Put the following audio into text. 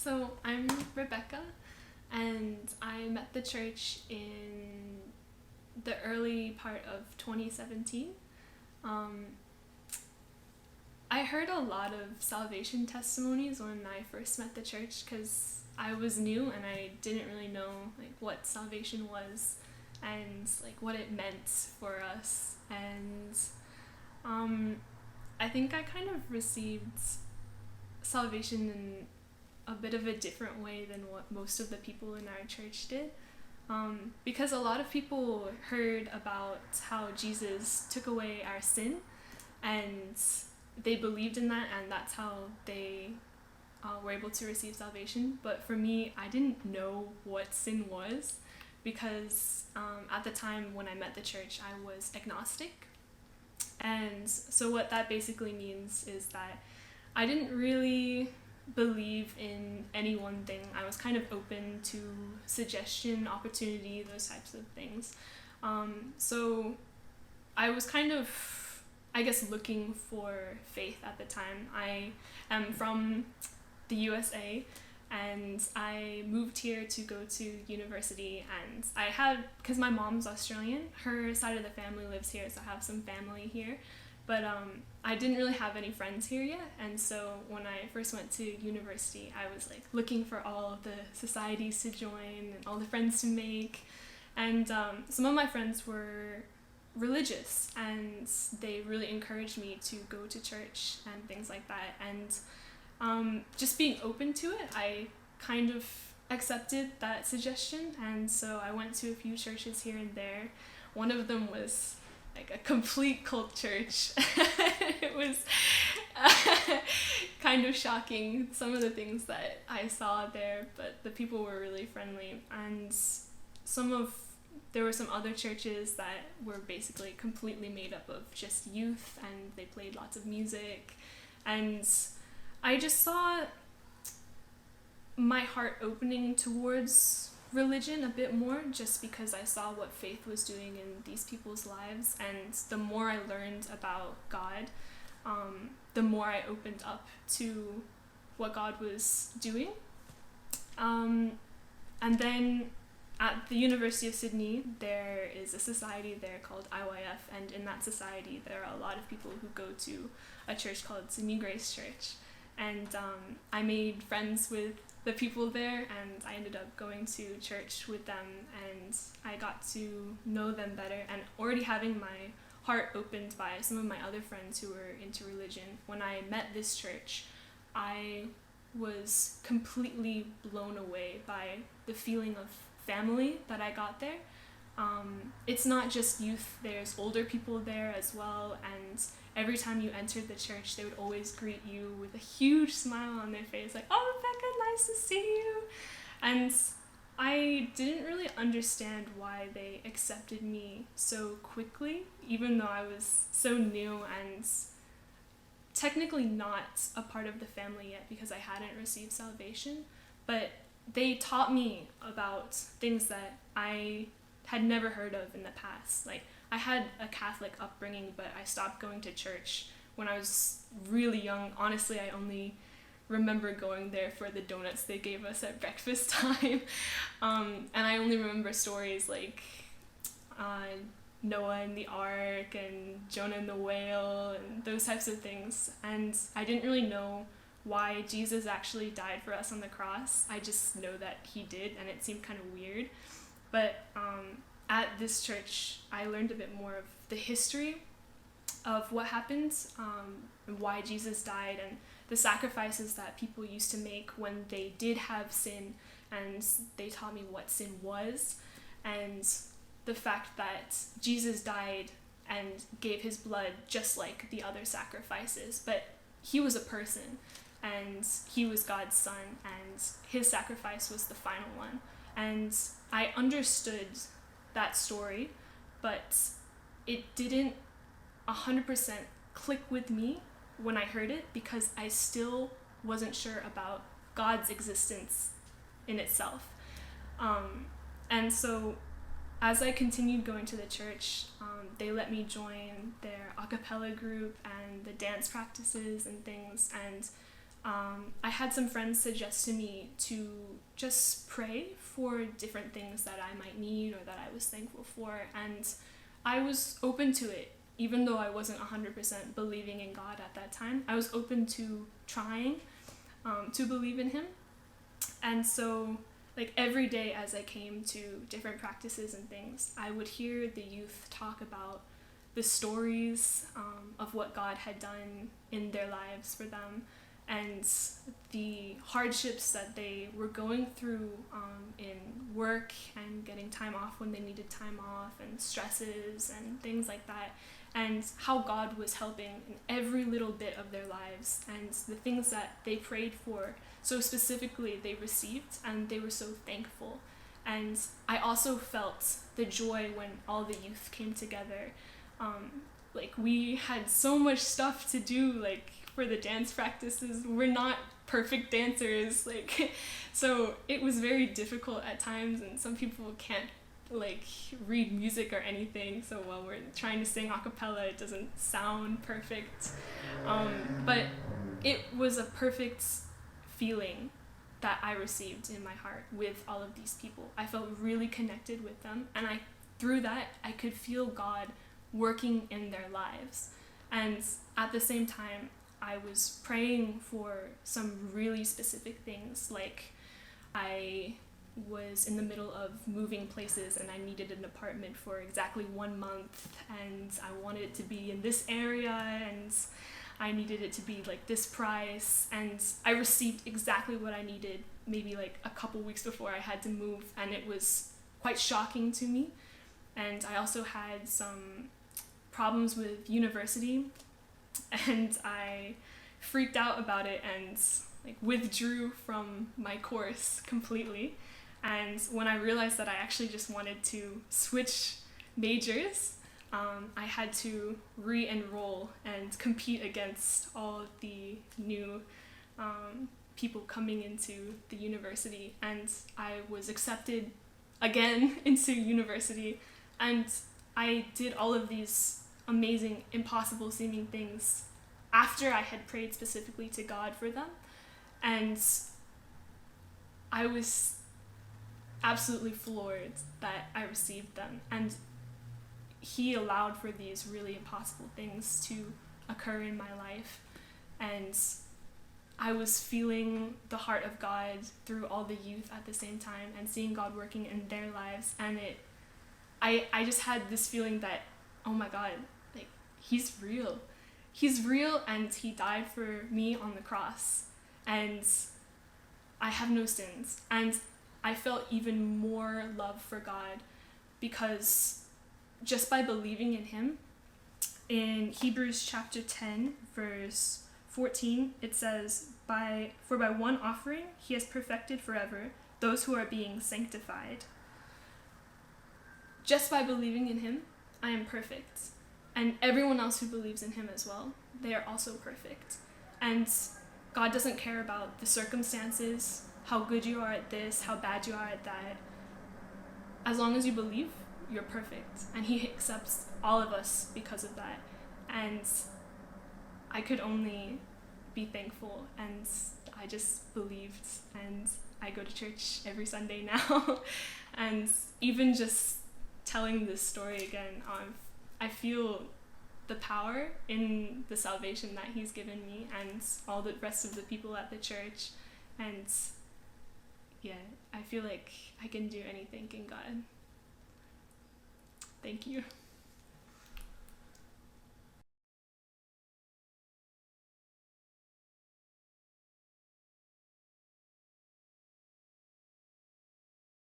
So I'm Rebecca, and I met the church in the early part of 2017. Um, I heard a lot of salvation testimonies when I first met the church because I was new and I didn't really know what salvation was and what it meant for us. And I think I kind of received salvation in a bit of a different way than what most of the people in our church did. Because a lot of people heard about how Jesus took away our sin, and they believed in that, and that's how they were able to receive salvation. But for me, I didn't know what sin was because at the time when I met the church, I was agnostic. And so what that basically means is that I didn't really believe in any one thing. I was kind of open to suggestion, opportunity, those types of things. So I was kind of, I guess, looking for faith at the time. I am from the USA, and I moved here to go to university, and because my mom's Australian, her side of the family lives here, so I have some family here. But I didn't really have any friends here yet, and so when I first went to university, I was looking for all of the societies to join and all the friends to make. And some of my friends were religious, and they really encouraged me to go to church and things like that. And just being open to it, I kind of accepted that suggestion, and so I went to a few churches here and there. One of them was a complete cult church. It was kind of shocking, some of the things that I saw there, but the people were really friendly. And there were some other churches that were basically completely made up of just youth, and they played lots of music. And I just saw my heart opening towards religion a bit more, just because I saw what faith was doing in these people's lives. And the more I learned about God, the more I opened up to what God was doing. And then at the University of Sydney, there is a society there called IYF, and in that society there are a lot of people who go to a church called Sydney Grace Church. And I made friends with the people there, and I ended up going to church with them, and I got to know them better, and already having my heart opened by some of my other friends who were into religion. When I met this church, I was completely blown away by the feeling of family that I got there. It's not just youth, there's older people there as well, and every time you entered the church, they would always greet you with a huge smile on their face, "Oh, Rebecca, nice to see you." And I didn't really understand why they accepted me so quickly, even though I was so new and technically not a part of the family yet because I hadn't received salvation. But they taught me about things that I had never heard of in the past. I had a Catholic upbringing, but I stopped going to church when I was really young. Honestly, I only remember going there for the donuts they gave us at breakfast time. And I only remember stories like Noah and the Ark and Jonah and the whale and those types of things. And I didn't really know why Jesus actually died for us on the cross. I just know that he did, and it seemed kind of weird. But at this church, I learned a bit more of the history of what happened, and why Jesus died, and the sacrifices that people used to make when they did have sin, and they taught me what sin was, and the fact that Jesus died and gave his blood just like the other sacrifices, but he was a person, and he was God's son, and his sacrifice was the final one. And I understood that story, but it didn't 100% click with me when I heard it, because I still wasn't sure about God's existence in itself. And so as I continued going to the church, they let me join their a cappella group and the dance practices and things, and I had some friends suggest to me to just pray for different things that I might need or that I was thankful for, and I was open to it. Even though I wasn't 100% believing in God at that time, I was open to trying to believe in him. And so, like, every day as I came to different practices and things, I would hear the youth talk about the stories of what God had done in their lives for them, and the hardships that they were going through in work and getting time off when they needed time off, and stresses and things like that, and how God was helping in every little bit of their lives, and the things that they prayed for so specifically they received, and they were so thankful. And I also felt the joy when all the youth came together. Like, we had so much stuff to do, like, for the dance practices. We're not perfect dancers, like, so it was very difficult at times, and some people can't, like, read music or anything, so while we're trying to sing a cappella, it doesn't sound perfect. But it was a perfect feeling that I received in my heart with all of these people. I felt really connected with them, and through that, I could feel God working in their lives. And at the same time, I was praying for some really specific things, like I was in the middle of moving places and I needed an apartment for exactly 1 month, and I wanted it to be in this area, and I needed it to be like this price, and I received exactly what I needed maybe like a couple weeks before I had to move, and it was quite shocking to me. And I also had some problems with university, and I freaked out about it and like withdrew from my course completely. And when I realized that I actually just wanted to switch majors, I had to re-enroll and compete against all of the new people coming into the university, and I was accepted again into university, and I did all of these amazing, impossible seeming things after I had prayed specifically to God for them, and I was absolutely floored that I received them, and he allowed for these really impossible things to occur in my life, and I was feeling the heart of God through all the youth at the same time, and seeing God working in their lives, and I just had this feeling that, oh my God, like, he's real, and he died for me on the cross, and I have no sins. And I felt even more love for God, because just by believing in him, in Hebrews chapter 10 verse 14, it says, For by one offering he has perfected forever those who are being sanctified. Just by believing in him, I am perfect, and everyone else who believes in him as well, they are also perfect. And God doesn't care about the circumstances, how good you are at this, how bad you are at that. As long as you believe, you're perfect, and he accepts all of us because of that. And I could only be thankful, and I just believed, and I go to church every Sunday now. And even just telling this story again, I feel the power in the salvation that he's given me, and all the rest of the people at the church. And yeah, I feel like I can do anything in God. Thank you.